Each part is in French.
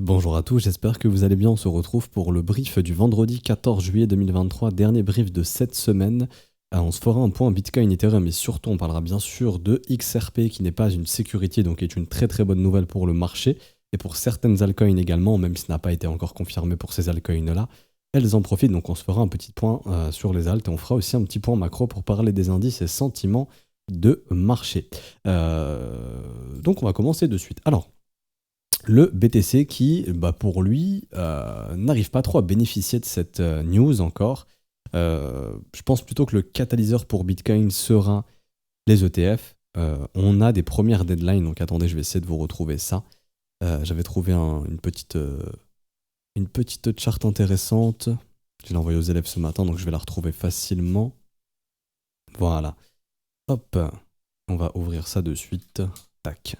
Bonjour à tous, j'espère que vous allez bien. On se retrouve pour le brief du vendredi 14 juillet 2023, dernier brief de cette semaine. On se fera un point Bitcoin, Ethereum, mais surtout on parlera bien sûr de XRP qui n'est pas une sécurité, donc est une très très bonne nouvelle pour le marché et pour certaines altcoins également, même si ce n'a pas été encore confirmé pour ces altcoins-là. Elles en profitent, donc on se fera un petit point sur les alts et on fera aussi un petit point macro pour parler des indices et sentiments de marché. Donc on va commencer de suite. Alors, le BTC qui, pour lui, n'arrive pas trop à bénéficier de cette news encore. Je pense plutôt que le catalyseur pour Bitcoin sera les ETF. On a des premières deadlines, donc attendez, je vais essayer de vous retrouver ça. J'avais trouvé une petite charte intéressante. Je l'ai envoyée aux élèves ce matin, donc je vais la retrouver facilement. Voilà. Hop, on va ouvrir ça de suite. Tac.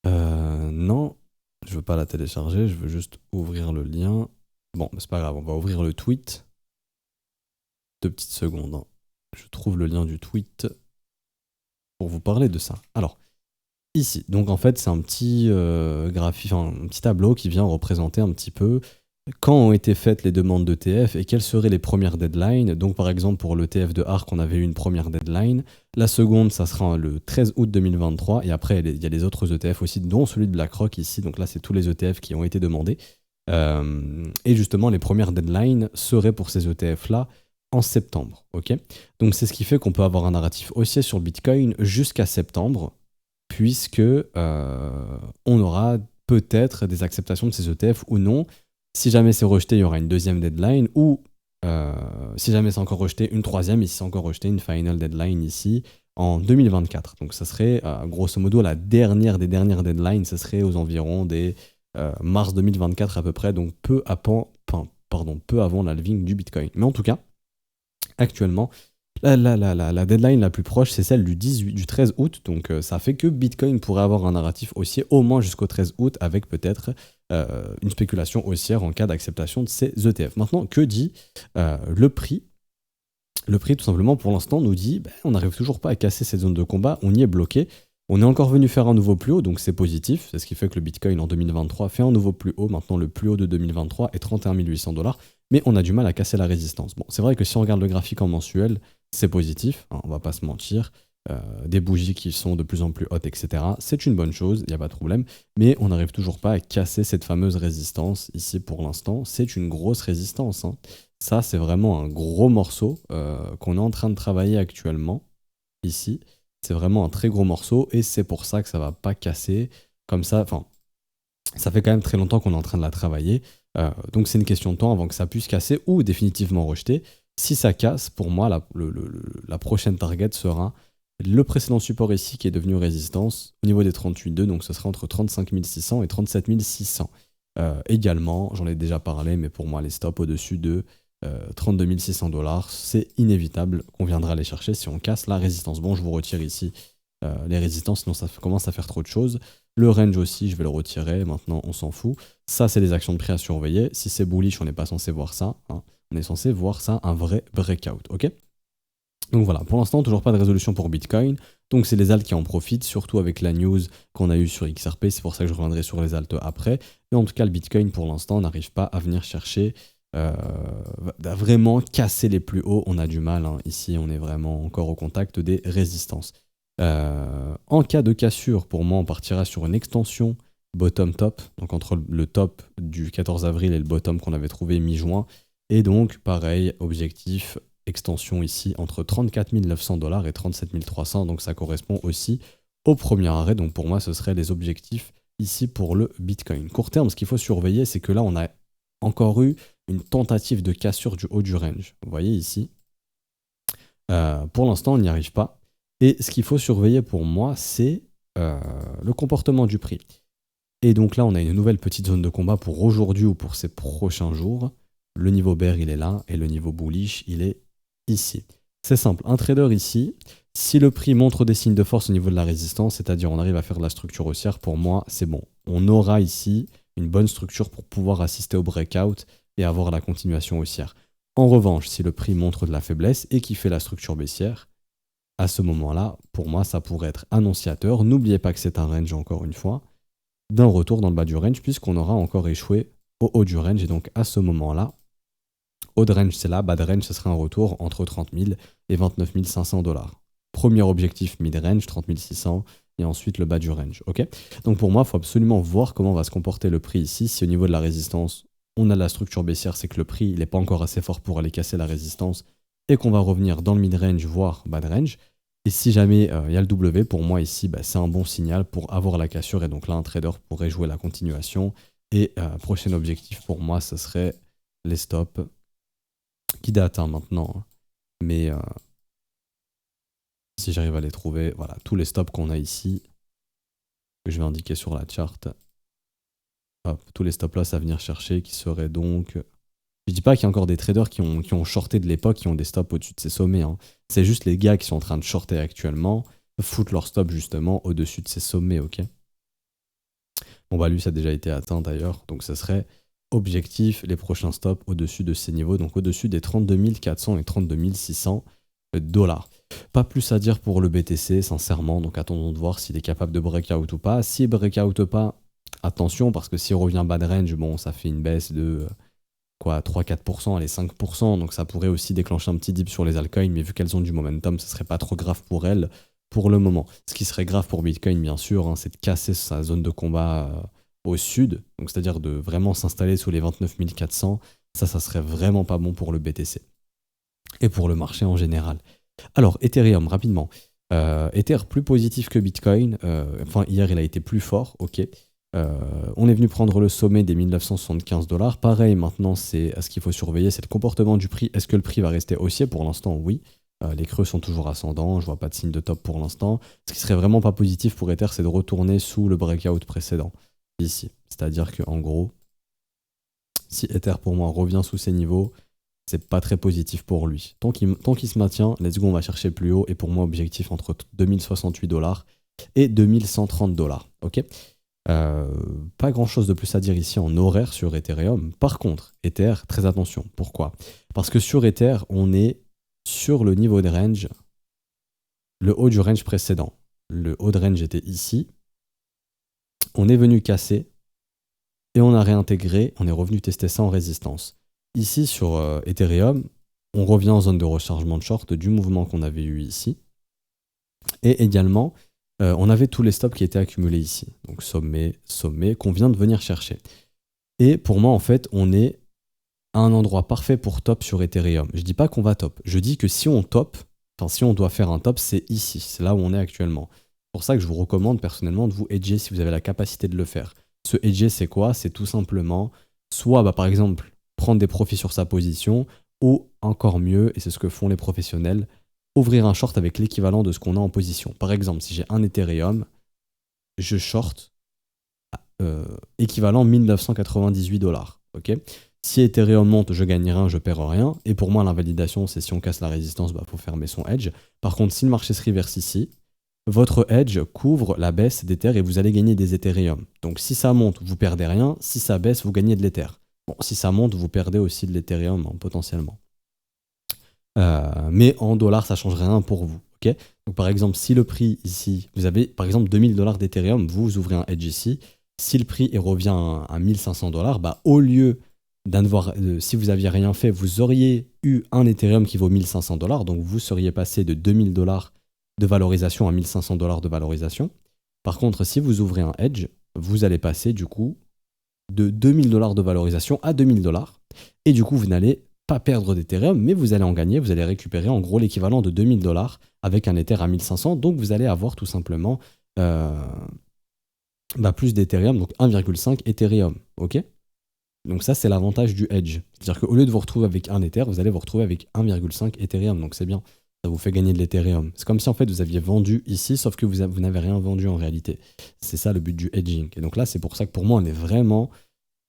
Non. Je veux pas la télécharger, je veux juste ouvrir le lien. Bon, c'est pas grave, on va ouvrir le tweet. 2 petites secondes. Je trouve le lien du tweet pour vous parler de ça. Alors, ici, donc en fait, c'est un petit un petit tableau qui vient représenter un petit peu quand ont été faites les demandes d'ETF et quelles seraient les premières deadlines. Donc par exemple pour l'ETF de ARK, on avait eu une première deadline. La seconde, ça sera le 13 août 2023. Et après, il y a les autres ETF aussi, dont celui de BlackRock ici. Donc là, c'est tous les ETF qui ont été demandés. Et justement, les premières deadlines seraient pour ces ETF-là en septembre. Okay, donc c'est ce qui fait qu'on peut avoir un narratif haussier sur le Bitcoin jusqu'à septembre, puisque on aura peut-être des acceptations de ces ETF ou non. Si jamais c'est rejeté, il y aura une deuxième deadline, ou si jamais c'est encore rejeté, une troisième, et si c'est encore rejeté, une final deadline ici en 2024. Donc ça serait grosso modo la dernière des dernières deadlines, ça serait aux environs des mars 2024 à peu près, donc peu avant la halving du Bitcoin. Mais en tout cas, actuellement, la deadline la plus proche, c'est celle du 13 août, donc ça fait que Bitcoin pourrait avoir un narratif haussier au moins jusqu'au 13 août, avec peut-être une spéculation haussière en cas d'acceptation de ces ETF. Maintenant, que dit le prix ? Le prix, tout simplement, pour l'instant, nous dit on n'arrive toujours pas à casser cette zone de combat, on y est bloqué. On est encore venu faire un nouveau plus haut, donc c'est positif. C'est ce qui fait que le Bitcoin en 2023 fait un nouveau plus haut. Maintenant, le plus haut de 2023 est 31 800$, mais on a du mal à casser la résistance. Bon, c'est vrai que si on regarde le graphique en mensuel, c'est positif, hein, on va pas se mentir. Des bougies qui sont de plus en plus hautes, etc. C'est une bonne chose, il n'y a pas de problème, mais on n'arrive toujours pas à casser cette fameuse résistance ici pour l'instant. C'est une grosse résistance, hein. Ça, c'est vraiment un gros morceau qu'on est en train de travailler actuellement ici. C'est vraiment un très gros morceau et c'est pour ça que ça va pas casser comme ça. Enfin, ça fait quand même très longtemps qu'on est en train de la travailler. Donc c'est une question de temps avant que ça puisse casser ou définitivement rejeter. Si ça casse, pour moi, la prochaine target sera le précédent support ici qui est devenu résistance au niveau des 38,2, donc ce sera entre 35 600 et 37 600. Également, j'en ai déjà parlé, mais pour moi, les stops au-dessus de 32 600$, c'est inévitable qu'on viendra les chercher si on casse la résistance. Bon, je vous retire ici les résistances, sinon ça commence à faire trop de choses. Le range aussi, je vais le retirer, maintenant on s'en fout. Ça, c'est des actions de prix à surveiller. Si c'est bullish, on n'est pas censé voir ça, hein. On est censé voir ça, un vrai breakout, ok ? Donc voilà, pour l'instant, toujours pas de résolution pour Bitcoin. Donc c'est les alts qui en profitent, surtout avec la news qu'on a eue sur XRP. C'est pour ça que je reviendrai sur les alts après. Mais en tout cas, le Bitcoin, pour l'instant, n'arrive pas à venir chercher, à vraiment casser les plus hauts. On a du mal, hein. Ici, on est vraiment encore au contact des résistances. En cas de cassure, pour moi, on partira sur une extension bottom-top. Donc entre le top du 14 avril et le bottom qu'on avait trouvé mi-juin. Et donc, pareil, objectif extension ici entre 34 900$ et 37 300$, donc ça correspond aussi au premier arrêt. Donc pour moi, ce seraient les objectifs ici pour le Bitcoin. Court terme, ce qu'il faut surveiller, c'est que là, on a encore eu une tentative de cassure du haut du range. Vous voyez ici. Pour l'instant, on n'y arrive pas. Et ce qu'il faut surveiller pour moi, c'est le comportement du prix. Et donc là, on a une nouvelle petite zone de combat pour aujourd'hui ou pour ces prochains jours. Le niveau bear, il est là, et le niveau bullish, il est ici. C'est simple, un trader ici, si le prix montre des signes de force au niveau de la résistance, c'est-à-dire on arrive à faire de la structure haussière, pour moi, c'est bon. On aura ici une bonne structure pour pouvoir assister au breakout et avoir la continuation haussière. En revanche, si le prix montre de la faiblesse et qu'il fait la structure baissière, à ce moment-là, pour moi, ça pourrait être annonciateur. N'oubliez pas que c'est un range, encore une fois. d'un retour dans le bas du range, puisqu'on aura encore échoué au haut du range. Et donc à ce moment-là, haut de range c'est là, bas de range ce serait un retour entre 30 000 et 29 500 dollars. Premier objectif mid-range, 30 600, et ensuite le bas du range. Ok, donc pour moi, il faut absolument voir comment va se comporter le prix ici. Si au niveau de la résistance, on a la structure baissière, c'est que le prix n'est pas encore assez fort pour aller casser la résistance et qu'on va revenir dans le mid-range, voire bas de range. Et si jamais il y a le W, pour moi ici, c'est un bon signal pour avoir la cassure. Et donc là, un trader pourrait jouer la continuation. Et prochain objectif pour moi, ce serait les stops qui datent maintenant. Hein. Mais si j'arrive à les trouver, voilà, tous les stops qu'on a ici, que je vais indiquer sur la charte. Hop, tous les stop loss à venir chercher qui seraient donc... Je dis pas qu'il y a encore des traders qui ont shorté de l'époque, qui ont des stops au-dessus de ces sommets. Hein. C'est juste les gars qui sont en train de shorter actuellement, foutent leur stop justement au-dessus de ces sommets, ok. Bon bah lui ça a déjà été atteint d'ailleurs, donc ce serait objectif, les prochains stops au-dessus de ces niveaux, donc au-dessus des 32 400 et 32 600 dollars. Pas plus à dire pour le BTC, sincèrement, donc attendons de voir s'il est capable de breakout ou pas. S'il breakout pas, attention, parce que s'il revient bas de range, bon, ça fait une baisse de... 3-4%, allez 5%, donc ça pourrait aussi déclencher un petit dip sur les altcoins, mais vu qu'elles ont du momentum, ce serait pas trop grave pour elles pour le moment. Ce qui serait grave pour Bitcoin, bien sûr, hein, c'est de casser sa zone de combat au sud, donc c'est-à-dire de vraiment s'installer sous les 29 400, ça serait vraiment pas bon pour le BTC et pour le marché en général. Alors, Ethereum, rapidement. Ether plus positif que Bitcoin, enfin hier il a été plus fort, ok. On est venu prendre le sommet des 1975 $. Pareil, maintenant, c'est ce qu'il faut surveiller, c'est le comportement du prix. Est-ce que le prix va rester haussier? Pour l'instant, oui. Les creux sont toujours ascendants, je vois pas de signe de top pour l'instant. Ce qui serait vraiment pas positif pour Ether, c'est de retourner sous le breakout précédent, ici. C'est-à-dire qu'en gros, si Ether pour moi revient sous ces niveaux, c'est pas très positif pour lui. Tant qu'il se maintient, let's go, on va chercher plus haut. Et pour moi, objectif entre 2068 $ et 2130 $. Ok. Pas grand chose de plus à dire ici en horaire sur Ethereum. Par contre, Ether, très attention. Pourquoi? Parce que sur Ether, on est sur le niveau de range, le haut du range précédent. Le haut de range était ici. On est venu casser et on a réintégré, on est revenu tester ça en résistance. Ici sur Ethereum, on revient en zone de rechargement de short du mouvement qu'on avait eu ici. Et également, on avait tous les stops qui étaient accumulés ici. Donc sommet, sommet, qu'on vient de venir chercher. Et pour moi, en fait, on est à un endroit parfait pour top sur Ethereum. Je dis pas qu'on va top. Je dis que si on top, enfin si on doit faire un top, c'est ici. C'est là où on est actuellement. C'est pour ça que je vous recommande personnellement de vous hedger si vous avez la capacité de le faire. Ce hedger, c'est quoi? C'est tout simplement, soit par exemple, prendre des profits sur sa position, ou encore mieux, et c'est ce que font les professionnels, ouvrir un short avec l'équivalent de ce qu'on a en position. Par exemple, si j'ai un Ethereum, je short équivalent 1998 $. Okay, si Ethereum monte, je gagne rien, je perds rien. Et pour moi, l'invalidation, c'est si on casse la résistance, faut fermer son edge. Par contre, si le marché se reverse ici, votre edge couvre la baisse d'Ether et vous allez gagner des Ethereum. Donc si ça monte, vous perdez rien. Si ça baisse, vous gagnez de l'Ether. Bon, si ça monte, vous perdez aussi de l'Ethereum potentiellement. Mais en dollars, ça ne change rien pour vous. Okay, donc par exemple, si le prix ici, vous avez par exemple 2000 $ d'Ethereum, vous ouvrez un hedge ici. Si le prix revient à 1500 $, au lieu si vous n'aviez rien fait, vous auriez eu un Ethereum qui vaut 1500 $. Donc vous seriez passé de 2000 $ de valorisation à 1500 $ de valorisation. Par contre, si vous ouvrez un hedge, vous allez passer du coup de 2000 $ de valorisation à 2000 $. Et du coup, vous n'allez pas perdre d'Ethereum, mais vous allez en gagner, vous allez récupérer en gros l'équivalent de 2000 $ avec un Ether à 1500, donc vous allez avoir tout simplement plus d'Ethereum, donc 1,5 Ethereum, ok. Donc ça c'est l'avantage du hedge, c'est-à-dire qu'au lieu de vous retrouver avec un Ether, vous allez vous retrouver avec 1,5 Ethereum, donc c'est bien, ça vous fait gagner de l'Ethereum. C'est comme si en fait vous aviez vendu ici, sauf que vous n'avez rien vendu en réalité. C'est ça le but du hedging, et donc là c'est pour ça que pour moi on est vraiment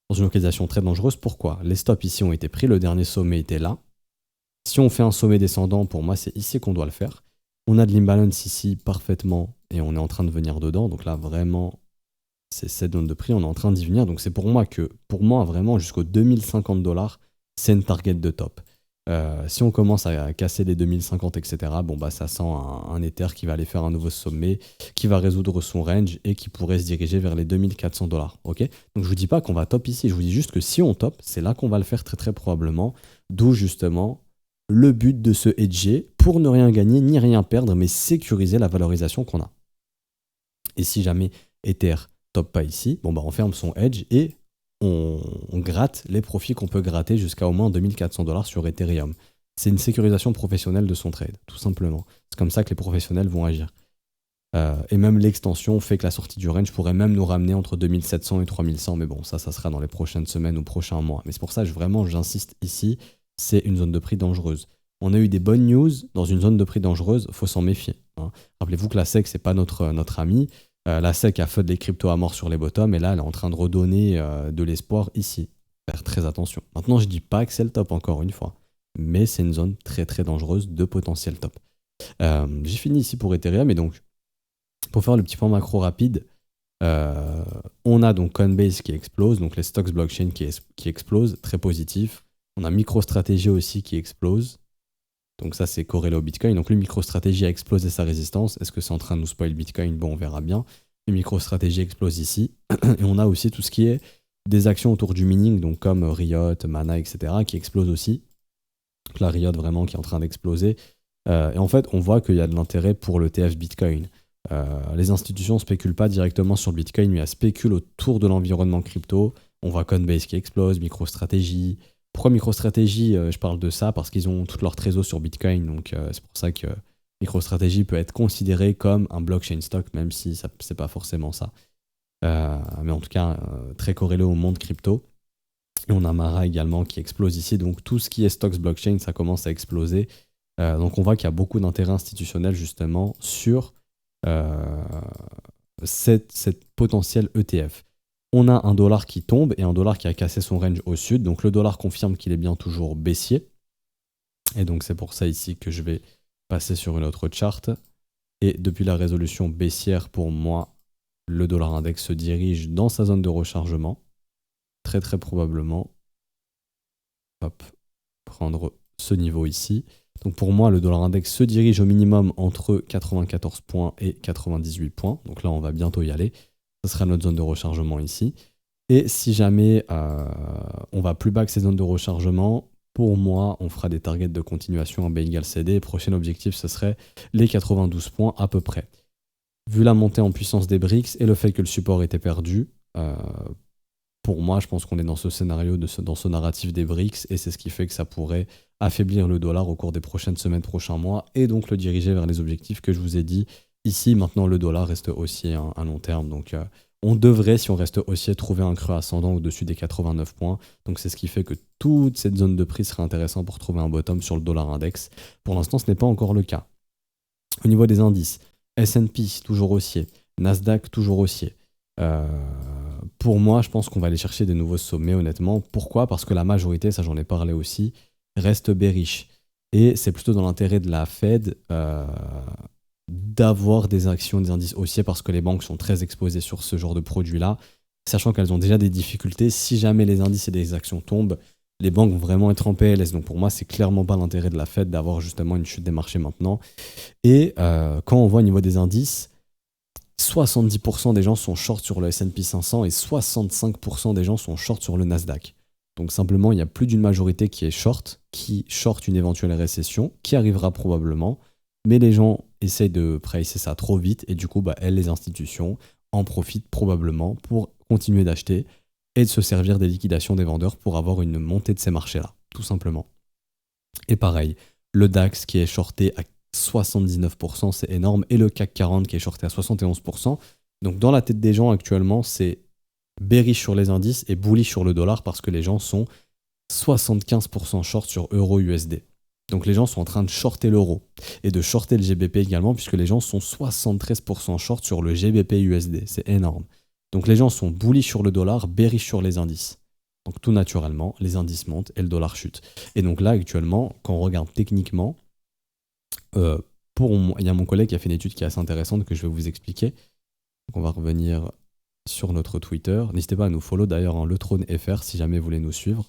dans une localisation très dangereuse. Pourquoi? Les stops ici ont été pris, le dernier sommet était là. Si on fait un sommet descendant, pour moi, c'est ici qu'on doit le faire. On a de l'imbalance ici parfaitement et on est en train de venir dedans. Donc là, vraiment, c'est cette zone de prix, on est en train d'y venir. Donc c'est pour moi vraiment, jusqu'aux 2050 $, c'est une target de top. Si on commence à casser les 2050, etc., bon, bah, ça sent un Ether qui va aller faire un nouveau sommet, qui va résoudre son range et qui pourrait se diriger vers les 2400 $. Ok. Donc je vous dis pas qu'on va top ici, je vous dis juste que si on top, c'est là qu'on va le faire très très probablement. D'où justement le but de se hedger pour ne rien gagner ni rien perdre, mais sécuriser la valorisation qu'on a. Et si jamais Ether top pas ici, bon, bah, on ferme son hedge et on gratte les profits qu'on peut gratter jusqu'à au moins 2400 $ sur Ethereum. C'est une sécurisation professionnelle de son trade, tout simplement. C'est comme ça que les professionnels vont agir. Et même l'extension fait que la sortie du range pourrait même nous ramener entre 2700 et 3100, mais bon, ça sera dans les prochaines semaines ou prochains mois. Mais c'est pour ça que j'insiste ici, c'est une zone de prix dangereuse. On a eu des bonnes news dans une zone de prix dangereuse, il faut s'en méfier. Hein. Rappelez-vous que la SEC, c'est pas notre ami. La SEC a fait des cryptos à mort sur les bottoms et là, elle est en train de redonner de l'espoir ici. Faire très attention. Maintenant, je dis pas que c'est le top, encore une fois, mais c'est une zone très très dangereuse de potentiel top. J'ai fini ici pour Ethereum et donc, pour faire le petit point macro rapide, on a donc Coinbase qui explose, donc les stocks blockchain qui explosent, très positif. On a MicroStrategy aussi qui explose. Donc ça, c'est corrélé au Bitcoin. Donc le MicroStrategy a explosé sa résistance. Est-ce que c'est en train de nous spoil Bitcoin? Bon, on verra bien. Le MicroStrategy explose ici. Et on a aussi tout ce qui est des actions autour du mining, donc comme Riot, Mana, etc., qui explosent aussi. Donc la Riot vraiment qui est en train d'exploser. Et en fait, on voit qu'il y a de l'intérêt pour le TF Bitcoin. Les institutions ne spéculent pas directement sur le Bitcoin, mais elles spéculent autour de l'environnement crypto. On voit Coinbase qui explose, MicroStrategy. Pourquoi MicroStrategy, je parle de ça parce qu'ils ont tout leur trésor sur Bitcoin, donc c'est pour ça que MicroStrategy peut être considéré comme un blockchain stock, même si c'est pas forcément ça. Mais en tout cas, très corrélé au monde crypto. Et on a Mara également qui explose ici, donc tout ce qui est stocks blockchain, ça commence à exploser. Donc on voit qu'il y a beaucoup d'intérêt institutionnel justement sur cette potentielle ETF. On a un dollar qui tombe et un dollar qui a cassé son range au sud. Donc le dollar confirme qu'il est bien toujours baissier. Et donc c'est pour ça ici que je vais passer sur une autre charte. Et depuis la résolution baissière, pour moi, le dollar index se dirige dans sa zone de rechargement. Très très probablement. Hop, prendre ce niveau ici. Donc pour moi, le dollar index se dirige au minimum entre 94 points et 98 points. Donc là, on va bientôt y aller. Ce sera notre zone de rechargement ici. Et si jamais on va plus bas que ces zones de rechargement, pour moi, on fera des targets de continuation à B égale CD. Prochain objectif, ce serait les 92 points à peu près. Vu la montée en puissance des BRICS et le fait que le support était perdu, pour moi, je pense qu'on est dans ce scénario, dans ce narratif des BRICS, et c'est ce qui fait que ça pourrait affaiblir le dollar au cours des prochaines semaines, prochains mois, et donc le diriger vers les objectifs que je vous ai dit. Ici, maintenant, le dollar reste haussier à long terme, donc on devrait, si on reste haussier, trouver un creux ascendant au-dessus des 89 points. Donc c'est ce qui fait que toute cette zone de prix serait intéressante pour trouver un bottom sur le dollar index. Pour l'instant, ce n'est pas encore le cas. Au niveau des indices, S&P toujours haussier, Nasdaq toujours haussier. Pour moi, je pense qu'on va aller chercher des nouveaux sommets, honnêtement. Pourquoi? Parce que la majorité, ça j'en ai parlé aussi, reste bearish. Et c'est plutôt dans l'intérêt de la Fed d'avoir des actions, des indices haussiers, parce que les banques sont très exposées sur ce genre de produits-là, sachant qu'elles ont déjà des difficultés. Si jamais les indices et les actions tombent, les banques vont vraiment être en PLS. Donc pour moi, c'est clairement pas l'intérêt de la Fed d'avoir justement une chute des marchés maintenant. Et quand on voit au niveau des indices, 70% des gens sont short sur le S&P 500 et 65% des gens sont short sur le Nasdaq. Donc simplement, il y a plus d'une majorité qui short une éventuelle récession, qui arrivera probablement, mais les gens essayent de pricer ça trop vite et du coup, les institutions en profitent probablement pour continuer d'acheter et de se servir des liquidations des vendeurs pour avoir une montée de ces marchés-là, tout simplement. Et pareil, le DAX qui est shorté à 79%, c'est énorme, et le CAC 40 qui est shorté à 71%. Donc dans la tête des gens actuellement, c'est bearish sur les indices et bullish sur le dollar parce que les gens sont 75% short sur euro-USD. Donc les gens sont en train de shorter l'euro et de shorter le GBP également puisque les gens sont 73% short sur le GBP-USD. C'est énorme. Donc les gens sont bullish sur le dollar, bearish sur les indices. Donc tout naturellement, les indices montent et le dollar chute. Et donc là, actuellement, quand on regarde techniquement, il y a mon collègue qui a fait une étude qui est assez intéressante que je vais vous expliquer. Donc on va revenir sur notre Twitter. N'hésitez pas à nous follow d'ailleurs, le trône FR si jamais vous voulez nous suivre.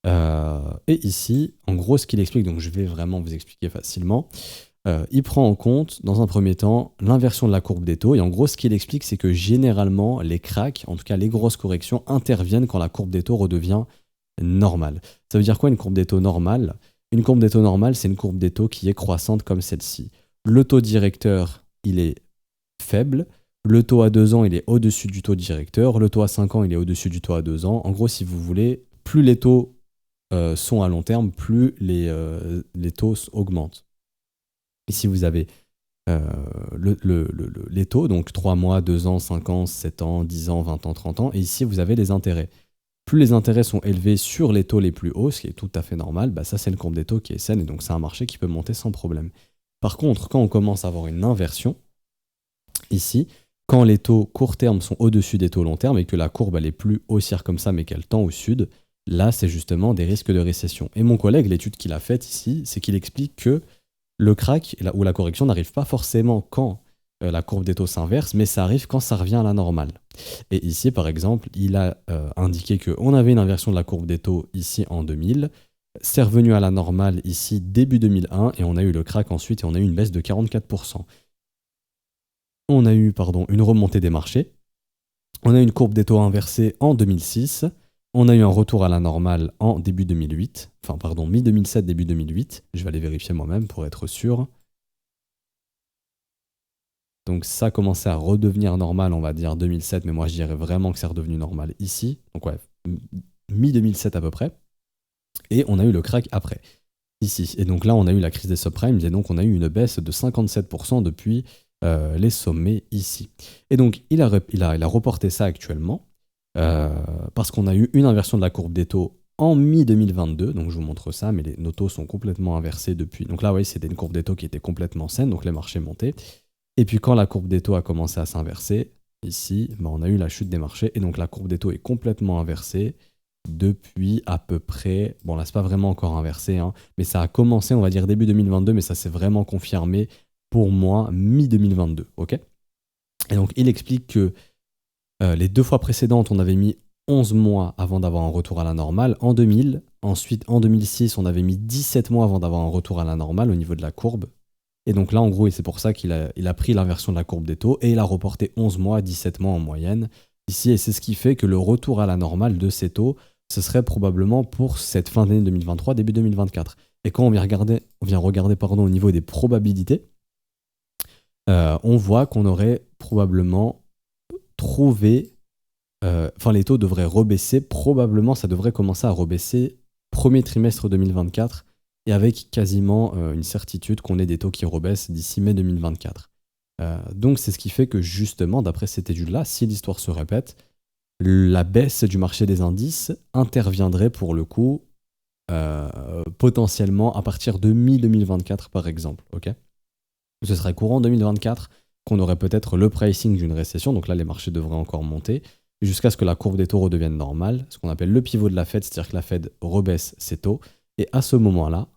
Et ici, en gros, ce qu'il explique, donc je vais vraiment vous expliquer facilement, il prend en compte, dans un premier temps, l'inversion de la courbe des taux. Et en gros, ce qu'il explique, c'est que généralement, les cracks, en tout cas les grosses corrections, interviennent quand la courbe des taux redevient normale. Ça veut dire quoi une courbe des taux normale? Une courbe des taux normale, c'est une courbe des taux qui est croissante comme celle-ci. Le taux directeur, il est faible. Le taux à 2 ans, il est au-dessus du taux directeur. Le taux à 5 ans, il est au-dessus du taux à 2 ans. En gros, si vous voulez, plus les taux sont à long terme, plus les taux augmentent. Ici, vous avez les taux, donc 3 mois, 2 ans, 5 ans, 7 ans, 10 ans, 20 ans, 30 ans. Et ici, vous avez les intérêts. Plus les intérêts sont élevés sur les taux les plus hauts, ce qui est tout à fait normal, bah ça c'est le courbe des taux qui est saine et donc c'est un marché qui peut monter sans problème. Par contre, quand on commence à avoir une inversion, ici, quand les taux court terme sont au-dessus des taux long terme et que la courbe elle est plus haussière comme ça mais qu'elle tend au sud, là c'est justement des risques de récession. Et mon collègue, l'étude qu'il a faite ici, c'est qu'il explique que le crack ou la correction n'arrive pas forcément quand la courbe des taux s'inverse, mais ça arrive quand ça revient à la normale. Et ici, par exemple, il a indiqué qu'on avait une inversion de la courbe des taux ici en 2000, c'est revenu à la normale ici début 2001, et on a eu le crack ensuite, et on a eu une baisse de 44%. On a eu une remontée des marchés, on a eu une courbe des taux inversée en 2006, on a eu un retour à la normale en début 2008, mi-2007, début 2008, je vais aller vérifier moi-même pour être sûr. Donc ça commençait à redevenir normal, on va dire 2007, mais moi je dirais vraiment que c'est redevenu normal ici. Donc ouais, mi-2007 à peu près. Et on a eu le crack après, ici. Et donc là, on a eu la crise des subprimes, et donc on a eu une baisse de 57% depuis les sommets ici. Et donc il a reporté ça actuellement, parce qu'on a eu une inversion de la courbe des taux en mi-2022, donc je vous montre ça, mais nos taux sont complètement inversés depuis. Donc là, oui, c'était une courbe des taux qui était complètement saine, donc les marchés montaient. Et puis quand la courbe des taux a commencé à s'inverser, ici, on a eu la chute des marchés, et donc la courbe des taux est complètement inversée depuis à peu près, bon là c'est pas vraiment encore inversé, hein, mais ça a commencé on va dire début 2022, mais ça s'est vraiment confirmé pour moi mi-2022, ok. Et donc il explique que les 2 fois précédentes on avait mis 11 mois avant d'avoir un retour à la normale, en 2000, ensuite en 2006 on avait mis 17 mois avant d'avoir un retour à la normale au niveau de la courbe. Et donc là, en gros, et c'est pour ça qu'il a pris l'inversion de la courbe des taux et il a reporté 11 mois, 17 mois en moyenne ici. Et c'est ce qui fait que le retour à la normale de ces taux, ce serait probablement pour cette fin d'année 2023, début 2024. Et quand on vient regarder au niveau des probabilités, on voit qu'on aurait probablement trouvé... les taux devraient rebaisser. Probablement, ça devrait commencer à rebaisser premier trimestre 2024 et avec quasiment une certitude qu'on ait des taux qui rebaissent d'ici mai 2024. Donc c'est ce qui fait que justement, d'après cette étude-là, si l'histoire se répète, la baisse du marché des indices interviendrait pour le coup potentiellement à partir de mi-2024 par exemple. Okay, ce serait courant 2024 qu'on aurait peut-être le pricing d'une récession, donc là les marchés devraient encore monter, jusqu'à ce que la courbe des taux redevienne normale, ce qu'on appelle le pivot de la Fed, c'est-à-dire que la Fed rebaisse ses taux, et à ce moment-là,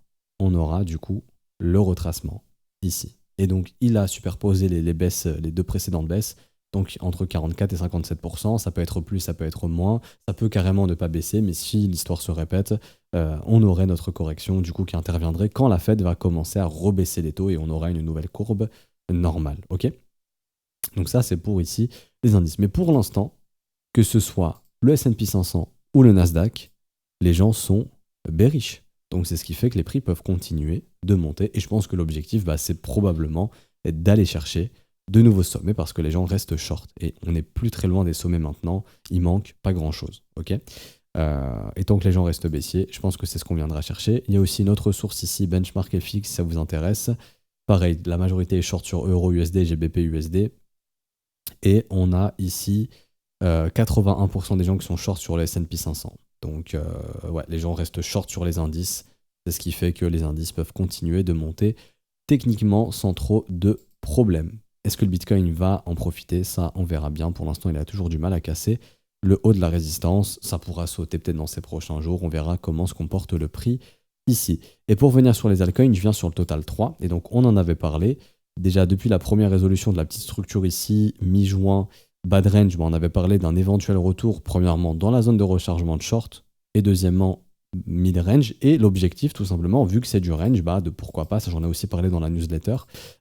on aura du coup le retracement ici. Et donc il a superposé les baisses, les 2 précédentes baisses, donc entre 44 et 57%, ça peut être plus, ça peut être moins, ça peut carrément ne pas baisser, mais si l'histoire se répète, on aurait notre correction du coup qui interviendrait quand la Fed va commencer à rebaisser les taux et on aura une nouvelle courbe normale. Ok, donc ça c'est pour ici les indices. Mais pour l'instant, que ce soit le S&P 500 ou le Nasdaq, les gens sont bearish. Donc c'est ce qui fait que les prix peuvent continuer de monter. Et je pense que l'objectif, c'est probablement d'aller chercher de nouveaux sommets parce que les gens restent short. Et on n'est plus très loin des sommets maintenant. Il manque pas grand-chose. Okay, et tant que les gens restent baissiers, je pense que c'est ce qu'on viendra chercher. Il y a aussi une autre source ici, Benchmark FX, si ça vous intéresse. Pareil, la majorité est short sur Euro USD, GBP USD. Et on a ici 81% des gens qui sont short sur le S&P 500. Donc les gens restent short sur les indices. C'est ce qui fait que les indices peuvent continuer de monter techniquement sans trop de problèmes. Est-ce que le Bitcoin va en profiter? Ça, on verra bien. Pour l'instant, il a toujours du mal à casser le haut de la résistance. Ça pourra sauter peut-être dans ces prochains jours. On verra comment se comporte le prix ici. Et pour venir sur les altcoins, je viens sur le Total 3. Et donc, on en avait parlé. Déjà, depuis la première résolution de la petite structure ici, mi-juin, bad range, on avait parlé d'un éventuel retour, premièrement, dans la zone de rechargement de short, et deuxièmement, mid-range, et l'objectif tout simplement, vu que c'est du range, de pourquoi pas, ça j'en ai aussi parlé dans la newsletter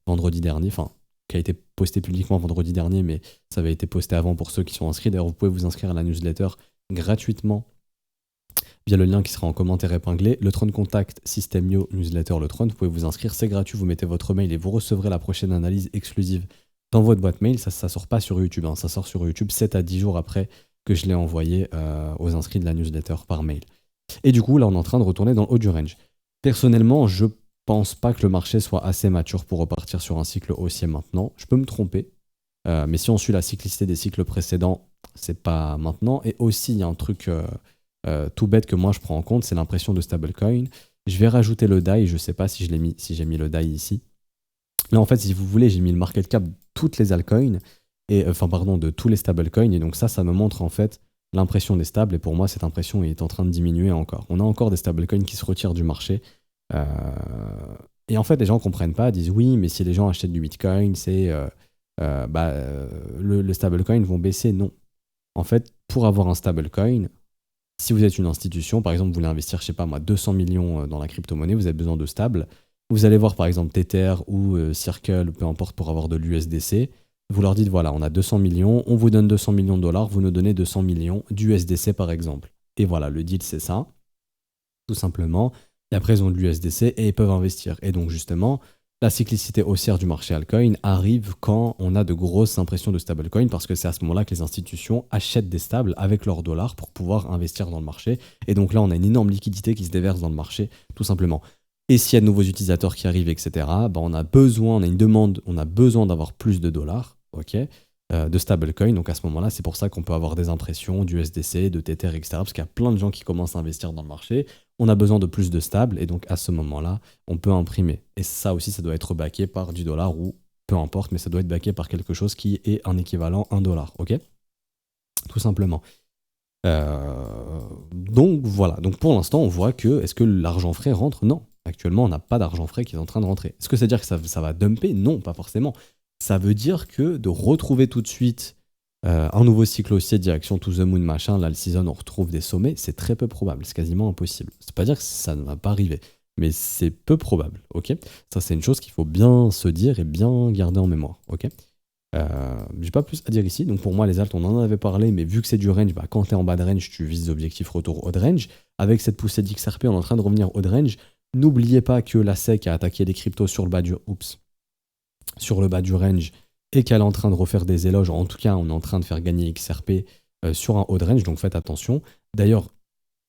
vendredi dernier, enfin qui a été posté publiquement vendredi dernier, mais ça avait été posté avant pour ceux qui sont inscrits. D'ailleurs, vous pouvez vous inscrire à la newsletter gratuitement via le lien qui sera en commentaire épinglé. Le Tron Contact Systemio Newsletter, le Tron, vous pouvez vous inscrire, c'est gratuit, vous mettez votre mail et vous recevrez la prochaine analyse exclusive dans votre boîte mail. Ça sort pas sur YouTube, ça sort sur YouTube 7 à 10 jours après que je l'ai envoyé aux inscrits de la newsletter par mail. Et du coup, là, on est en train de retourner dans le haut du range. Personnellement, je pense pas que le marché soit assez mature pour repartir sur un cycle haussier maintenant. Je peux me tromper, mais si on suit la cyclicité des cycles précédents, c'est pas maintenant. Et aussi, il y a un truc tout bête que moi je prends en compte, c'est l'impression de stablecoin. Je vais rajouter le DAI, je sais pas si j'ai mis le DAI ici. Là, en fait, si vous voulez, j'ai mis le market cap de toutes les altcoins, de tous les stablecoins, et donc ça me montre en fait l'impression des stables, et pour moi, cette impression est en train de diminuer encore. On a encore des stablecoins qui se retirent du marché, et en fait, les gens comprennent pas, disent oui, mais si les gens achètent du Bitcoin, le stablecoin vont baisser. Non. En fait, pour avoir un stablecoin, si vous êtes une institution, par exemple, vous voulez investir, je sais pas moi, 200 millions dans la crypto-monnaie, vous avez besoin de stable. Vous allez voir par exemple Tether ou Circle, peu importe, pour avoir de l'USDC. Vous leur dites voilà, on a 200 millions, on vous donne 200 millions de dollars, vous nous donnez 200 millions d'USDC par exemple. Et voilà, le deal c'est ça, tout simplement. Et après ils ont de l'USDC et ils peuvent investir. Et donc justement, la cyclicité haussière du marché altcoin arrive quand on a de grosses impressions de stablecoin, parce que c'est à ce moment-là que les institutions achètent des stables avec leurs dollars pour pouvoir investir dans le marché. Et donc là, on a une énorme liquidité qui se déverse dans le marché, tout simplement. Et s'il y a de nouveaux utilisateurs qui arrivent, etc., on a une demande, on a besoin d'avoir plus de dollars, de stablecoin. Donc à ce moment-là, c'est pour ça qu'on peut avoir des impressions d'USDC, de Tether, etc., parce qu'il y a plein de gens qui commencent à investir dans le marché. On a besoin de plus de stables, et donc à ce moment-là, on peut imprimer. Et ça aussi, ça doit être backé par du dollar, ou peu importe, mais ça doit être backé par quelque chose qui est un équivalent $1, tout simplement. Donc voilà, donc pour l'instant, on voit que, est-ce que l'argent frais rentre? Non. Actuellement, on n'a pas d'argent frais qui est en train de rentrer. Est-ce que ça veut dire que ça va dumper? Non, pas forcément. Ça veut dire que de retrouver tout de suite un nouveau cycle haussier direction to the moon, machin, là, le season, on retrouve des sommets, c'est très peu probable, c'est quasiment impossible. C'est pas dire que ça ne va pas arriver, mais c'est peu probable, Ça, c'est une chose qu'il faut bien se dire et bien garder en mémoire, j'ai pas plus à dire ici. Donc pour moi, les alts, on en avait parlé, mais vu que c'est du range, quand tu es en bas de range, tu vises l'objectif retour haut de range. Avec cette poussée d'XRP, on est en train de revenir haut de range. N'oubliez pas que la SEC a attaqué les cryptos sur le bas du range, et qu'elle est en train de refaire des éloges. En tout cas, on est en train de faire gagner XRP sur un haut de range, donc faites attention. D'ailleurs,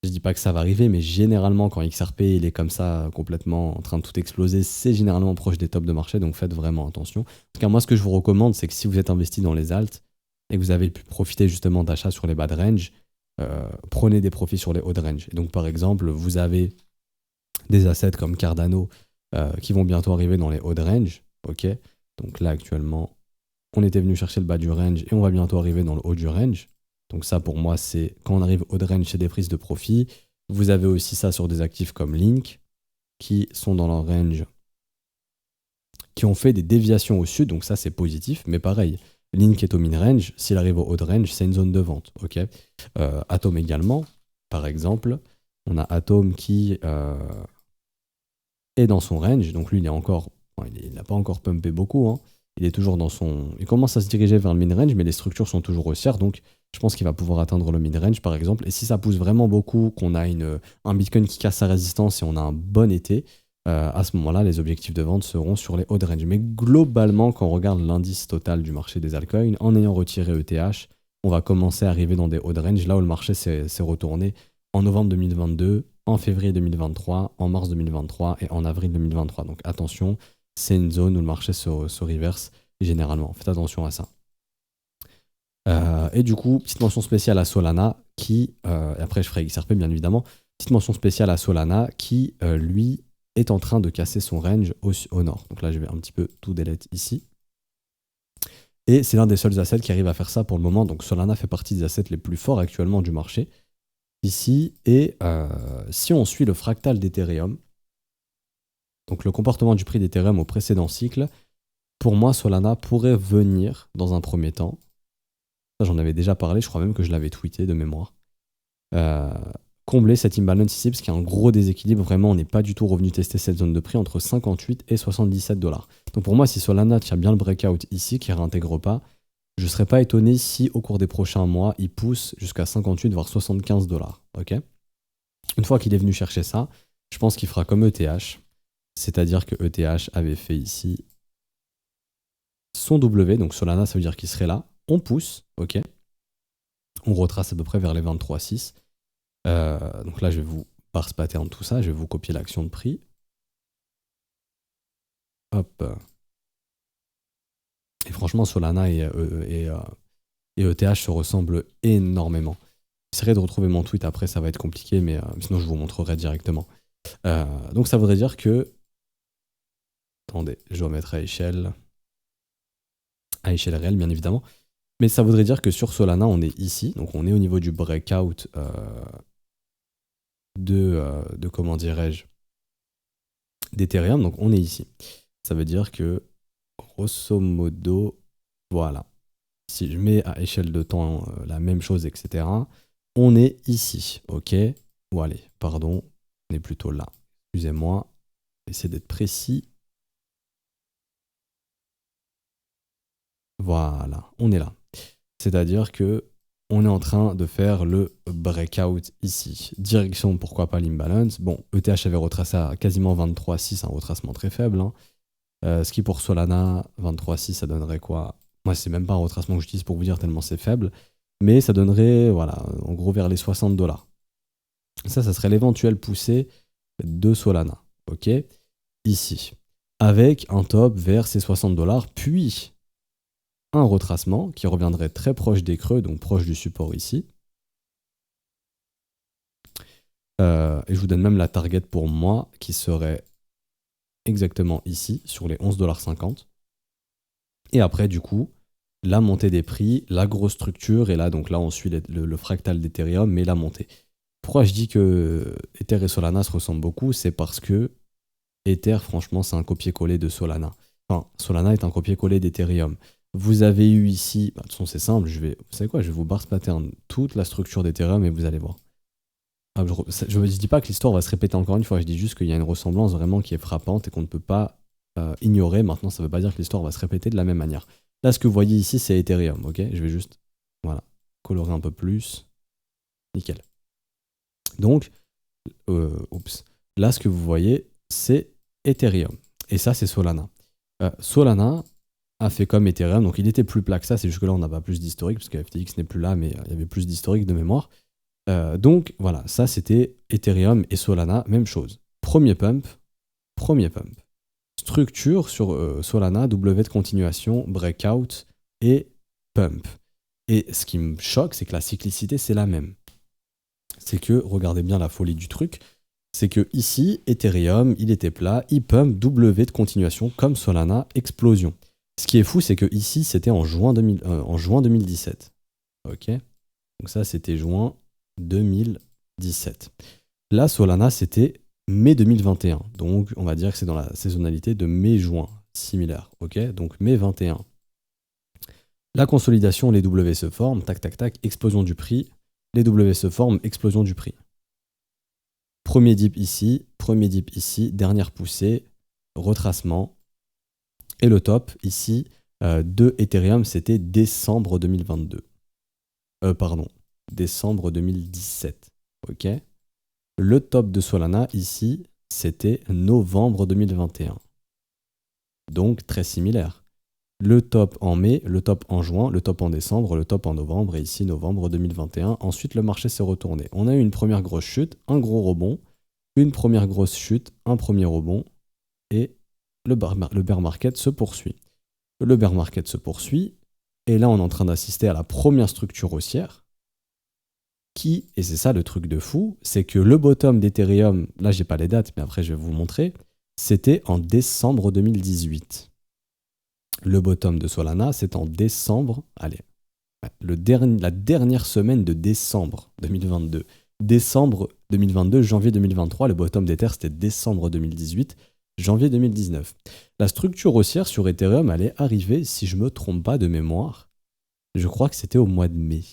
je dis pas que ça va arriver, mais généralement, quand XRP il est comme ça, complètement en train de tout exploser, c'est généralement proche des tops de marché, donc faites vraiment attention. En tout cas, moi, ce que je vous recommande, c'est que si vous êtes investi dans les alts et que vous avez pu profiter justement d'achats sur les bas de range, prenez des profits sur les hauts de range. Et donc, par exemple, vous avez des assets comme Cardano qui vont bientôt arriver dans les hauts de range, Donc là, actuellement, on était venu chercher le bas du range et on va bientôt arriver dans le haut du range. Donc ça, pour moi, c'est quand on arrive au range, c'est des prises de profit. Vous avez aussi ça sur des actifs comme Link, qui sont dans leur range, qui ont fait des déviations au sud, donc ça, c'est positif. Mais pareil, Link est au mid-range, s'il arrive au haut range, c'est une zone de vente. Atom également, par exemple. On a Atom qui est dans son range, donc lui, il n'a pas encore pumpé beaucoup, Il est toujours il commence à se diriger vers le mid-range, mais les structures sont toujours haussières, donc je pense qu'il va pouvoir atteindre le mid-range, par exemple. Et si ça pousse vraiment beaucoup, qu'on a un Bitcoin qui casse sa résistance et on a un bon été, à ce moment-là, les objectifs de vente seront sur les hauts de range. Mais globalement, quand on regarde l'indice total du marché des altcoins, en ayant retiré ETH, on va commencer à arriver dans des hauts de range, là où le marché s'est retourné en novembre 2022, en février 2023, en mars 2023 et en avril 2023. Donc attention, c'est une zone où le marché se reverse généralement. Faites attention à ça. Et du coup, petite mention spéciale à Solana qui, et après je ferai XRP bien évidemment, petite mention spéciale à Solana qui, lui, est en train de casser son range au nord. Donc là, je vais un petit peu tout delete ici. Et c'est l'un des seuls assets qui arrive à faire ça pour le moment. Donc Solana fait partie des assets les plus forts actuellement du marché ici. Et si on suit le fractal d'Ethereum, donc le comportement du prix d'Ethereum au précédent cycle, pour moi, Solana pourrait venir dans un premier temps. Ça, j'en avais déjà parlé, je crois même que je l'avais tweeté de mémoire. combler cet imbalance ici, parce qu'il y a un gros déséquilibre. Vraiment, on n'est pas du tout revenu tester cette zone de prix entre 58 et 77 $. Donc pour moi, si Solana tient bien le breakout ici, qui ne réintègre pas, je ne serais pas étonné si au cours des prochains mois, il pousse jusqu'à 58 voire 75 $. Ok. Une fois qu'il est venu chercher ça, je pense qu'il fera comme ETH, c'est-à-dire que ETH avait fait ici son W, donc Solana, ça veut dire qu'il serait là. On pousse, ok. On retrace à peu près vers les 23,6. Donc là, je vais vous parse pattern tout ça, je vais vous copier l'action de prix. Hop. Et franchement, Solana et ETH se ressemblent énormément. J'essaierai de retrouver mon tweet après, ça va être compliqué, mais sinon je vous montrerai directement. Donc ça voudrait dire que... Attendez, je vais mettre à échelle réelle, bien évidemment. Mais ça voudrait dire que sur Solana, on est ici, donc on est au niveau du breakout de comment dirais-je, d'Ethereum, donc on est ici. Ça veut dire que, grosso modo, voilà. Si je mets à échelle de temps la même chose, etc., on est ici, ok? Ou allez, pardon, on est plutôt là. Excusez-moi, essayer d'être précis. Voilà, on est là. C'est-à-dire que on est en train de faire le breakout ici. Direction, pourquoi pas l'imbalance. Bon, ETH avait retracé à quasiment 23,6, un retracement très faible. Hein. Ce qui pour Solana, 23,6, ça donnerait quoi? Moi, c'est même pas un retracement que j'utilise pour vous dire tellement c'est faible. Mais ça donnerait, voilà, en gros vers les 60 $. Ça serait l'éventuel poussée de Solana. Ok? Ici. Avec un top vers ces 60 $, puis un retracement qui reviendrait très proche des creux, donc proche du support ici. Et je vous donne même la target pour moi qui serait exactement ici, sur les 11,50 $. Et après, du coup, la montée des prix, la grosse structure, et là, donc là, on suit le fractal d'Ethereum, mais la montée. Pourquoi je dis que Ether et Solana se ressemblent beaucoup? C'est parce que Ether, franchement, c'est un copier-coller de Solana. Enfin, Solana est un copier-coller d'Ethereum. Vous avez eu ici, de toute façon c'est simple, vous savez quoi, je vais vous parse pattern toute la structure d'Ethereum et vous allez voir. Je ne dis pas que l'histoire va se répéter encore une fois, je dis juste qu'il y a une ressemblance vraiment qui est frappante et qu'on ne peut pas ignorer. Maintenant, ça ne veut pas dire que l'histoire va se répéter de la même manière. Là, ce que vous voyez ici, c'est Ethereum, ok? Je vais juste, voilà, colorer un peu plus. Nickel. Donc, là, ce que vous voyez, c'est Ethereum. Et ça, c'est Solana. Solana a fait comme Ethereum, donc il était plus plat que ça, c'est juste que là on n'a pas plus d'historique, parce que FTX n'est plus là, mais il y avait plus d'historique de mémoire. Donc voilà, ça c'était Ethereum et Solana, même chose. Premier pump. Structure sur Solana, W de continuation, breakout et pump. Et ce qui me choque, c'est que la cyclicité c'est la même. C'est que, regardez bien la folie du truc, c'est que ici, Ethereum, il était plat, il pump, W de continuation, comme Solana, explosion. Ce qui est fou, c'est que ici, c'était en juin 2017. Ok? Donc ça, c'était juin 2017. Là, Solana, c'était mai 2021. Donc, on va dire que c'est dans la saisonnalité de mai-juin, similaire. Ok? Donc, mai 21. La consolidation, les W se forment, tac, tac, tac, explosion du prix. Les W se forment, explosion du prix. Premier dip ici, dernière poussée, retracement. Et le top, ici, de Ethereum, c'était décembre 2022. Décembre 2017. Ok. Le top de Solana, ici, c'était novembre 2021. Donc, très similaire. Le top en mai, le top en juin, le top en décembre, le top en novembre, et ici, novembre 2021. Ensuite, le marché s'est retourné. On a eu une première grosse chute, un gros rebond, une première grosse chute, un premier rebond, et le bear market se poursuit. Le bear market se poursuit, et là on est en train d'assister à la première structure haussière, qui, et c'est ça le truc de fou, c'est que le bottom d'Ethereum, là j'ai pas les dates, mais après je vais vous montrer, c'était en décembre 2018. Le bottom de Solana, c'est en décembre, la dernière semaine de décembre 2022. Décembre 2022, janvier 2023, le bottom d'Ether c'était décembre 2018, janvier 2019. La structure haussière sur Ethereum, elle est arrivée, si je me trompe pas de mémoire, je crois que c'était au mois de mai.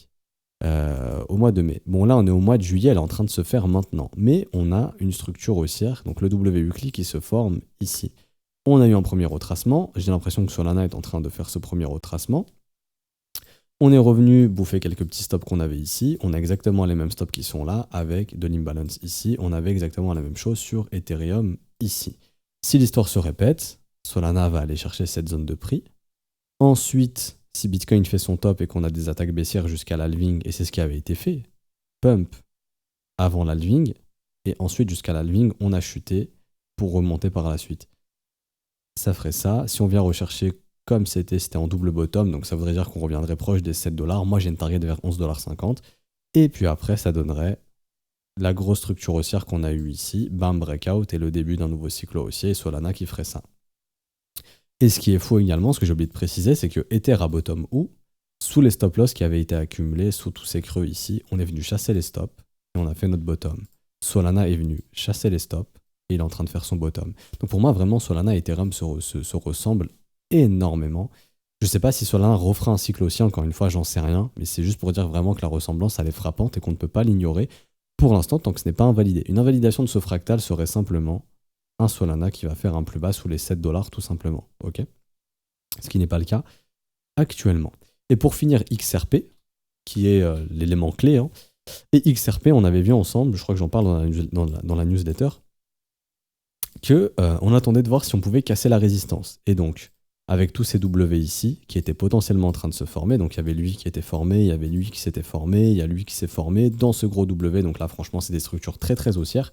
au mois de mai. Bon, là, on est au mois de juillet, elle est en train de se faire maintenant. Mais on a une structure haussière, donc le WUCLI qui se forme ici. On a eu un premier retracement. J'ai l'impression que Solana est en train de faire ce premier retracement. On est revenu bouffer quelques petits stops qu'on avait ici. On a exactement les mêmes stops qui sont là, avec de l'imbalance ici. On avait exactement la même chose sur Ethereum ici. Si l'histoire se répète, Solana va aller chercher cette zone de prix. Ensuite, si Bitcoin fait son top et qu'on a des attaques baissières jusqu'à l'halving, et c'est ce qui avait été fait, pump avant l'halving, et ensuite jusqu'à l'halving, on a chuté pour remonter par la suite. Ça ferait ça. Si on vient rechercher comme c'était en double bottom, donc ça voudrait dire qu'on reviendrait proche des 7$. Moi, j'ai une target vers 11,50$. Et puis après, ça donnerait la grosse structure haussière qu'on a eue ici, bam, breakout, et le début d'un nouveau cycle haussier, et Solana qui ferait ça. Et ce qui est faux également, ce que j'ai oublié de préciser, c'est que Ether à bottom où, sous les stop loss qui avaient été accumulés, sous tous ces creux ici, on est venu chasser les stops, et on a fait notre bottom. Solana est venu chasser les stops, et il est en train de faire son bottom. Donc pour moi, vraiment, Solana et Ethereum se ressemblent énormément. Je sais pas si Solana refera un cycle aussi, encore une fois, j'en sais rien, mais c'est juste pour dire vraiment que la ressemblance, elle est frappante et qu'on ne peut pas l'ignorer pour l'instant tant que ce n'est pas invalidé. Une invalidation de ce fractal serait simplement un Solana qui va faire un plus bas sous les 7$ tout simplement. Ok, ce qui n'est pas le cas actuellement. Et pour finir, XRP, qui est l'élément clé, hein, et XRP, on avait vu ensemble, je crois que j'en parle dans la newsletter, qu'on attendait de voir si on pouvait casser la résistance. Et donc, avec tous ces W ici, qui étaient potentiellement en train de se former, donc il y avait lui qui était formé, il y avait lui qui s'était formé, il y a lui qui s'est formé dans ce gros W, donc là franchement c'est des structures très très haussières,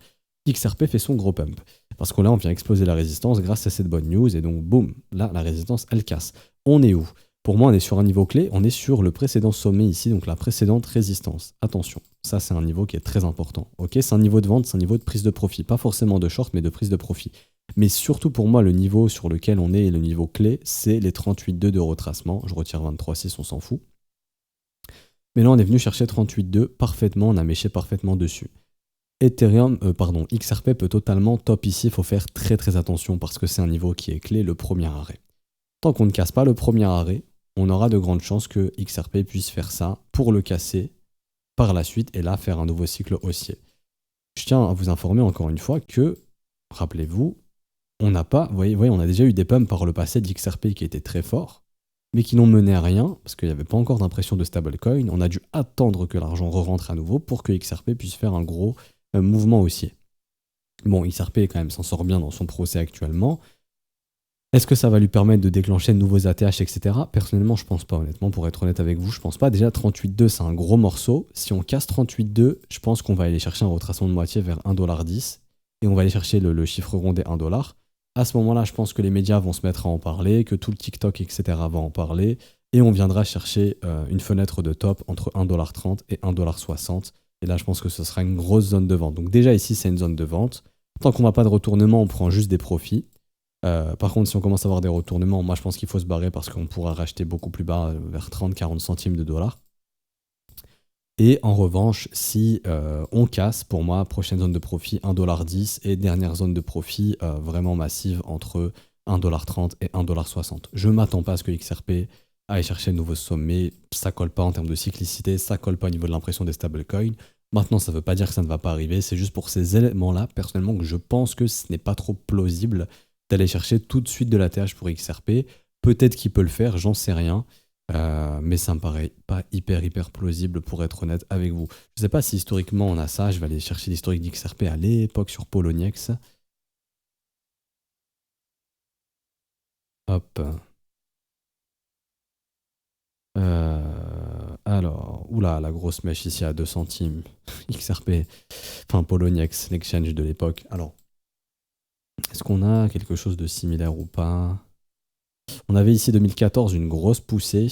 XRP fait son gros pump. Parce que là on vient exploser la résistance grâce à cette bonne news, et donc boum, là la résistance elle casse. On est où? Pour moi on est sur un niveau clé, on est sur le précédent sommet ici, donc la précédente résistance. Attention, ça c'est un niveau qui est très important. Ok, c'est un niveau de vente, c'est un niveau de prise de profit, pas forcément de short mais de prise de profit. Mais surtout pour moi, le niveau sur lequel on est, le niveau clé, c'est les 38,2 de retracement. Je retire 23,6, on s'en fout. Mais là, on est venu chercher 38,2 parfaitement, on a méché parfaitement dessus. XRP peut totalement top ici, il faut faire très très attention parce que c'est un niveau qui est clé, le premier arrêt. Tant qu'on ne casse pas le premier arrêt, on aura de grandes chances que XRP puisse faire ça pour le casser par la suite et là faire un nouveau cycle haussier. Je tiens à vous informer encore une fois que, rappelez-vous, on n'a pas, vous voyez, on a déjà eu des pumps par le passé d'XRP qui étaient très forts, mais qui n'ont mené à rien, parce qu'il n'y avait pas encore d'impression de stablecoin. On a dû attendre que l'argent re-rentre à nouveau pour que XRP puisse faire un gros mouvement haussier. Bon, XRP quand même s'en sort bien dans son procès actuellement. Est-ce que ça va lui permettre de déclencher de nouveaux ATH, etc. Personnellement, je pense pas, honnêtement, pour être honnête avec vous, je pense pas. Déjà, 38,2, c'est un gros morceau. Si on casse 38,2, je pense qu'on va aller chercher un retracement de moitié vers 1,10$, et on va aller chercher le chiffre rond des 1$. À ce moment-là, je pense que les médias vont se mettre à en parler, que tout le TikTok, etc. va en parler, et on viendra chercher une fenêtre de top entre 1,30$ et 1,60$. Et là, je pense que ce sera une grosse zone de vente. Donc déjà, ici, c'est une zone de vente. Tant qu'on n'a pas de retournement, on prend juste des profits. Par contre, si on commence à avoir des retournements, moi, je pense qu'il faut se barrer parce qu'on pourra racheter beaucoup plus bas, vers 30-40 centimes de dollars. Et en revanche, si on casse, pour moi, prochaine zone de profit 1,10$ et dernière zone de profit vraiment massive entre 1,30$ et 1,60$. Je ne m'attends pas à ce que XRP aille chercher de nouveaux sommets, ça colle pas en termes de cyclicité, ça colle pas au niveau de l'impression des stablecoins. Maintenant, ça ne veut pas dire que ça ne va pas arriver, c'est juste pour ces éléments-là, personnellement, que je pense que ce n'est pas trop plausible d'aller chercher tout de suite de l'ATH pour XRP. Peut-être qu'il peut le faire, j'en sais rien. Mais ça me paraît pas hyper plausible pour être honnête avec vous. Je sais pas si historiquement on a ça, je vais aller chercher l'historique d'XRP à l'époque sur Poloniex. Hop. Alors, oula, la grosse mèche ici à 2 centimes. XRP, enfin Poloniex, l'exchange de l'époque. Alors, est-ce qu'on a quelque chose de similaire ou pas? On avait ici 2014 une grosse poussée.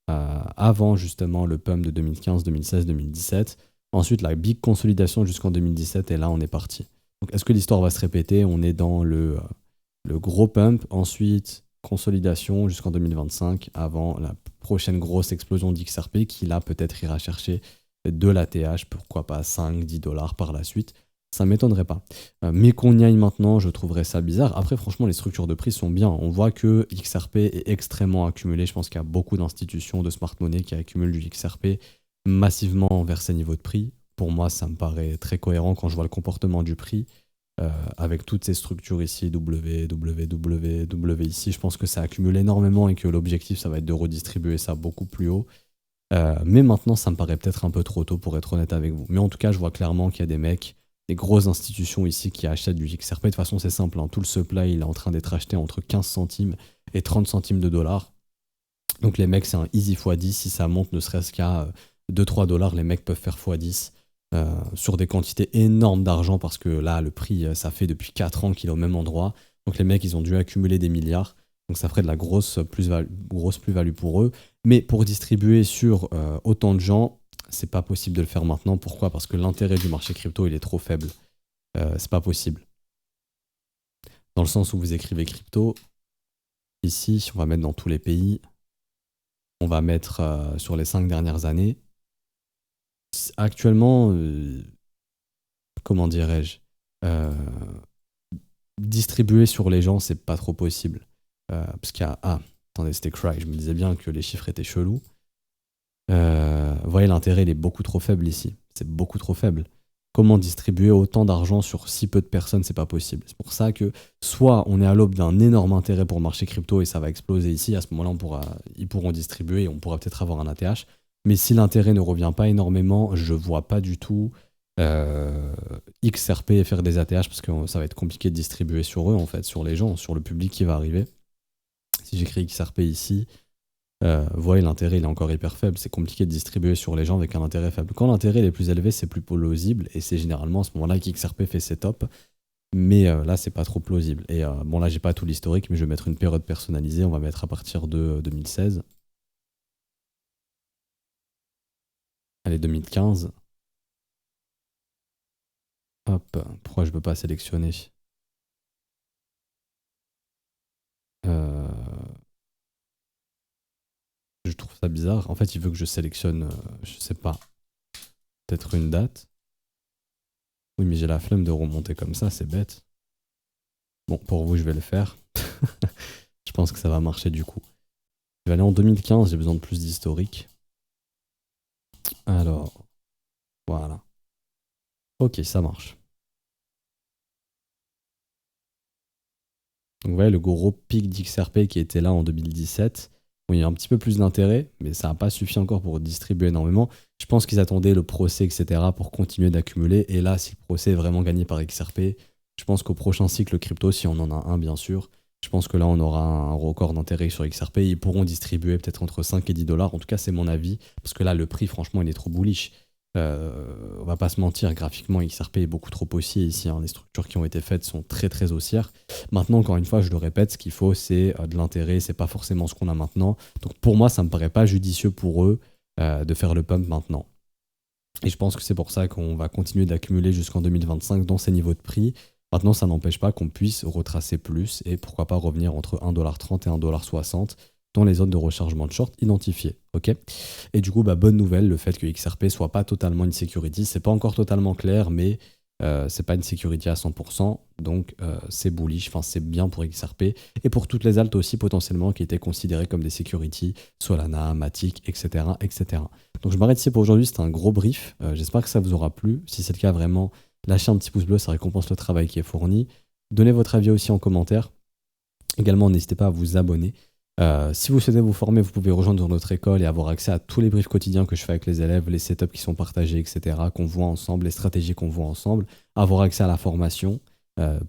Avant justement le pump de 2015, 2016, 2017. Ensuite, la big consolidation jusqu'en 2017, et là, on est parti. Donc, est-ce que l'histoire va se répéter? On est dans le gros pump, ensuite consolidation jusqu'en 2025, avant la prochaine grosse explosion d'XRP, qui là, peut-être ira chercher de l'ATH, pourquoi pas 5-10$ par la suite. Ça m'étonnerait pas. Mais qu'on y aille maintenant, je trouverais ça bizarre. Après, franchement, les structures de prix sont bien. On voit que XRP est extrêmement accumulé. Je pense qu'il y a beaucoup d'institutions de smart money qui accumulent du XRP. massivement vers ces niveaux de prix. Pour moi, ça me paraît très cohérent quand je vois le comportement du prix. Avec toutes ces structures ici, W ici, je pense que ça accumule énormément et que l'objectif, ça va être de redistribuer ça beaucoup plus haut. Mais maintenant, ça me paraît peut-être un peu trop tôt pour être honnête avec vous. Mais en tout cas, je vois clairement qu'il y a des mecs, des grosses institutions ici qui achètent du XRP. De toute façon, c'est simple, hein. Tout le supply, il est en train d'être acheté entre 15 centimes et 30 centimes de dollars. Donc les mecs, c'est un easy x10. Si ça monte ne serait-ce qu'à 2-3 dollars, les mecs peuvent faire x10 sur des quantités énormes d'argent parce que là, le prix, ça fait depuis 4 ans qu'il est au même endroit. Donc les mecs, ils ont dû accumuler des milliards. Donc ça ferait de la grosse plus-value pour eux. Mais pour distribuer sur autant de gens, c'est pas possible de le faire maintenant. Pourquoi? Parce que l'intérêt du marché crypto, il est trop faible. C'est pas possible. Dans le sens où vous écrivez crypto, ici, on va mettre dans tous les pays, on va mettre sur les 5 dernières années. Actuellement, comment dirais-je, euh, distribuer sur les gens, c'est pas trop possible. Parce qu'il y a... Ah, attendez, c'était Cry, je me disais bien que les chiffres étaient chelous. Vous voyez, l'intérêt, il est beaucoup trop faible ici. C'est beaucoup trop faible. Comment distribuer autant d'argent sur si peu de personnes, c'est pas possible. C'est pour ça que soit on est à l'aube d'un énorme intérêt pour le marché crypto et ça va exploser ici, à ce moment-là, ils pourront distribuer et on pourra peut-être avoir un ATH. Mais si l'intérêt ne revient pas énormément, je vois pas du tout XRP et faire des ATH parce que ça va être compliqué de distribuer sur eux, en fait, sur les gens, sur le public qui va arriver. Si j'écris XRP ici, vous voyez, l'intérêt il est encore hyper faible. C'est compliqué de distribuer sur les gens avec un intérêt faible. Quand l'intérêt est plus élevé, c'est plus plausible et c'est généralement à ce moment-là qu'XRP fait ses tops. Mais là, c'est pas trop plausible. Et bon, là, j'ai pas tout l'historique, mais je vais mettre une période personnalisée. On va mettre à partir de 2016. Allez, 2015. Hop, pourquoi je peux pas sélectionner? Euh, je trouve ça bizarre. En fait, il veut que je sélectionne, je sais pas, peut-être une date. Oui, mais j'ai la flemme de remonter comme ça, c'est bête. Bon, pour vous, je vais le faire. Je pense que ça va marcher du coup. Je vais aller en 2015, j'ai besoin de plus d'historique. Alors, voilà. Ok, ça marche. Donc, vous voyez le gros pic d'XRP qui était là en 2017. Bon, il y a un petit peu plus d'intérêt, mais ça n'a pas suffi encore pour distribuer énormément. Je pense qu'ils attendaient le procès, etc., pour continuer d'accumuler. Et là, si le procès est vraiment gagné par XRP, je pense qu'au prochain cycle crypto, si on en a un, bien sûr, je pense que là, on aura un record d'intérêt sur XRP. Ils pourront distribuer peut-être entre 5 et 10 dollars. En tout cas, c'est mon avis. Parce que là, le prix, franchement, il est trop bullish. On va pas se mentir, graphiquement, XRP est beaucoup trop haussier ici, hein. Les structures qui ont été faites sont très très haussières. Maintenant, encore une fois, je le répète, ce qu'il faut, c'est de l'intérêt, c'est pas forcément ce qu'on a maintenant. Donc pour moi, ça me paraît pas judicieux pour eux de faire le pump maintenant. Et je pense que c'est pour ça qu'on va continuer d'accumuler jusqu'en 2025 dans ces niveaux de prix. Maintenant, ça n'empêche pas qu'on puisse retracer plus et pourquoi pas revenir entre 1,30$ et 1,60$ dans les zones de rechargement de short identifiées. Ok. Et du coup, bonne nouvelle, le fait que XRP soit pas totalement une security, c'est pas encore totalement clair, mais c'est pas une security à 100%, donc c'est bullish, enfin c'est bien pour XRP et pour toutes les altes aussi potentiellement qui étaient considérées comme des security, Solana, Matic, etc., etc. Donc je m'arrête ici pour aujourd'hui, c'était un gros brief, j'espère que ça vous aura plu. Si c'est le cas, vraiment, lâchez un petit pouce bleu, ça récompense le travail qui est fourni. Donnez votre avis aussi en commentaire. Également, n'hésitez pas à vous abonner. Si vous souhaitez vous former, vous pouvez rejoindre notre école et avoir accès à tous les briefs quotidiens que je fais avec les élèves, les setups qui sont partagés, etc., qu'on voit ensemble, les stratégies qu'on voit ensemble, avoir accès à la formation,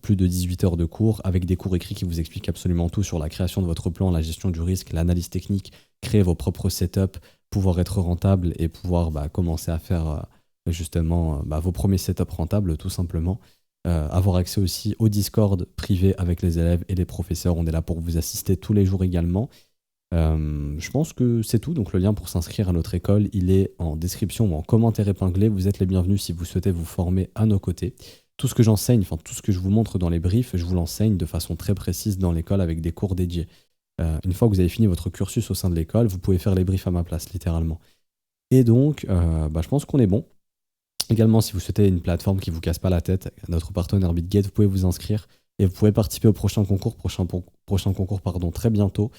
plus de 18 heures de cours, avec des cours écrits qui vous expliquent absolument tout sur la création de votre plan, la gestion du risque, l'analyse technique, créer vos propres setups, pouvoir être rentable et pouvoir commencer à faire justement vos premiers setups rentables, tout simplement. Avoir accès aussi au Discord privé avec les élèves et les professeurs. On est là pour vous assister tous les jours également. Je pense que c'est tout. Donc le lien pour s'inscrire à notre école, il est en description ou en commentaire épinglé. Vous êtes les bienvenus si vous souhaitez vous former à nos côtés. Tout ce que j'enseigne, enfin tout ce que je vous montre dans les briefs, je vous l'enseigne de façon très précise dans l'école avec des cours dédiés. Une fois que vous avez fini votre cursus au sein de l'école, vous pouvez faire les briefs à ma place, littéralement. Et donc, je pense qu'on est bon. Également, si vous souhaitez une plateforme qui ne vous casse pas la tête, notre partenaire BitGate, vous pouvez vous inscrire et vous pouvez participer au prochain concours, très bientôt.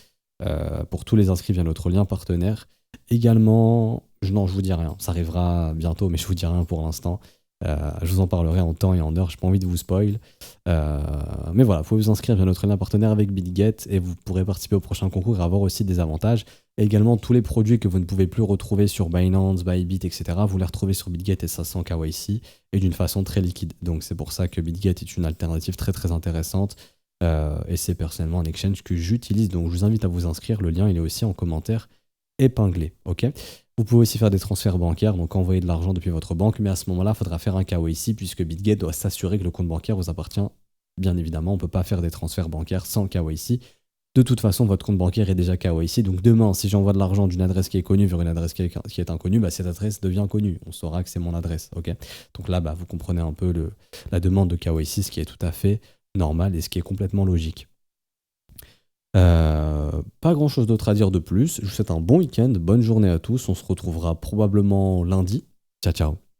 Pour tous les inscrits via notre lien partenaire. Également, Non, je vous dis rien. Ça arrivera bientôt, mais je vous dis rien pour l'instant. Je vous en parlerai en temps et en heure. J'ai pas envie de vous spoil. Euh, mais voilà, il faut vous inscrire via notre lien partenaire avec BitGet et vous pourrez participer au prochain concours et avoir aussi des avantages. Et également, tous les produits que vous ne pouvez plus retrouver sur Binance, Bybit, etc., vous les retrouvez sur BitGet et ça sans KYC et d'une façon très liquide. Donc c'est pour ça que BitGet est une alternative très très intéressante. Et c'est personnellement un exchange que j'utilise. Donc je vous invite à vous inscrire. Le lien, il est aussi en commentaire épinglé. Ok. Vous pouvez aussi faire des transferts bancaires, donc envoyer de l'argent depuis votre banque, mais à ce moment-là, il faudra faire un KYC puisque BitGet doit s'assurer que le compte bancaire vous appartient. Bien évidemment, on ne peut pas faire des transferts bancaires sans KYC. De toute façon, votre compte bancaire est déjà KYC, donc demain, si j'envoie de l'argent d'une adresse qui est connue vers une adresse qui est inconnue, bah, cette adresse devient connue. On saura que c'est mon adresse. Ok. Donc là, bah, vous comprenez un peu la demande de KYC, ce qui est tout à fait normal et ce qui est complètement logique. Pas grand chose d'autre à dire de plus. Je vous souhaite un bon week-end, bonne journée à tous. On se retrouvera probablement lundi. Ciao, ciao.